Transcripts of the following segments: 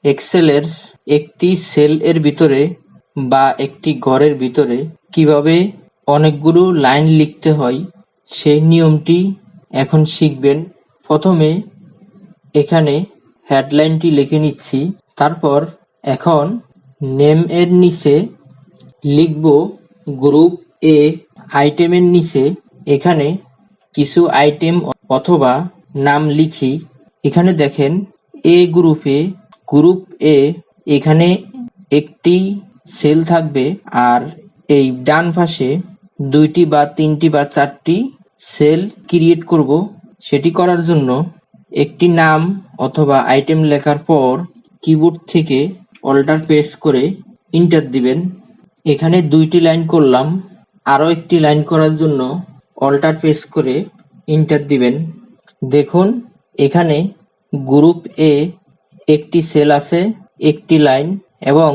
এক্সেলের একটি সেল এর ভিতরে বা একটি ঘরের ভিতরে কিভাবে অনেকগুলো লাইন লিখতে হয় সেই নিয়মটি এখন শিখবেন। প্রথমে এখানে হেডলাইনটি লিখে নিচ্ছি, তারপর এখন নেম এর নিচে লিখব গ্রুপ এ। আইটেমের নিচে এখানে কিছু আইটেম অথবা নাম লিখি। এখানে দেখেন এ গ্রুপে গ্রুপ এ এখানে একটি সেল থাকবে, আর এই ডান পাশে 2টি বা 3টি বা 4টি সেল ক্রিয়েট করব। সেটি করার জন্য একটি নাম অথবা আইটেম লেখার পর কিবোর্ড থেকে অল্টার প্রেস করে এন্টার দিবেন। এখানে 2টি লাইন করলাম, আরও একটি লাইন করার জন্য অল্টার প্রেস করে এন্টার দিবেন। দেখুন এখানে গ্রুপ এ একটি সেল আছে, একটি লাইন এবং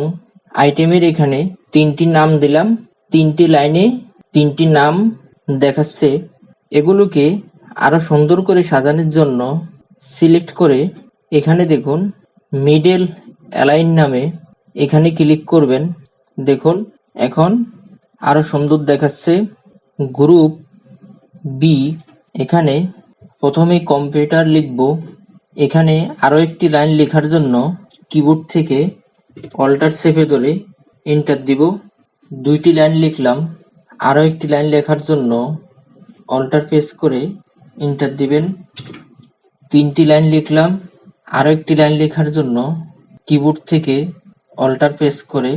আইটেমের এখানে 3টি নাম দিলাম, 3টি লাইনে 3টি নাম দেখাচ্ছে। এগুলোকে আরো সুন্দর করে সাজানোর জন্য সিলেক্ট করে এখানে দেখুন মিডল অ্যালাইন নামে এখানে ক্লিক করবেন। দেখুন এখন আরো সুন্দর দেখাচ্ছে। গ্রুপ বি এখানে প্রথমে কম্পিউটার লিখব। এখানে আরো একটি লাইন লেখার জন্য কিবোর্ড থেকে অল্টার চেপে ধরে এন্টার দিব। 2টি লাইন লিখলাম, আরো একটি লাইন লেখার জন্য অল্টার প্রেস করে এন্টার দিবেন। 3টি লাইন লিখলাম, আরো একটি লাইন লেখার জন্য কিবোর্ড থেকে অল্টার প্রেস করে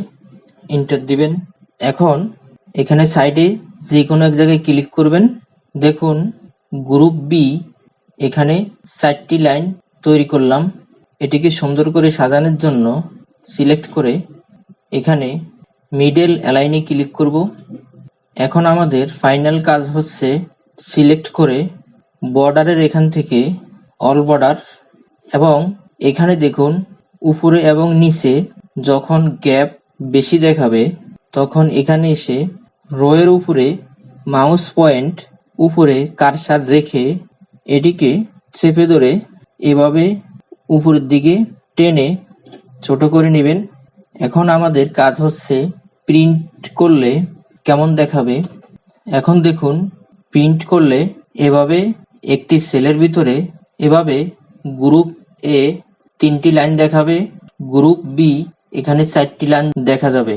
এন্টার দিবেন। এখন এখানে সাইডে যে কোনো এক জায়গায় ক্লিক করবেন। দেখুন গ্রুপ বি এখানে 4টি লাইন তৈরি করলাম। এটিকে সুন্দর করে সাজানোর জন্য সিলেক্ট করে এখানে মিডল অ্যালাইনে ক্লিক করব। এখন আমাদের ফাইনাল কাজ হচ্ছে সিলেক্ট করে বর্ডারের এখান থেকে অল বর্ডার, এবং এখানে দেখুন উপরে এবং নিচে যখন গ্যাপ বেশি দেখাবে তখন এখানে এসে রো এর উপরে মাউস পয়েন্ট উপরে কার্সার রেখে এটিকে চেপে ধরে এভাবে উপরের দিকে টেনে ছোট করে নেবেন। এখন আমাদের কাজ হচ্ছে প্রিন্ট করলে কেমন দেখাবে। এখন দেখুন প্রিন্ট করলে এভাবে একটি সেলের ভিতরে এভাবে গ্রুপ এ 3টি লাইন দেখাবে, গ্রুপ বি এখানে 4টি লাইন দেখা যাবে।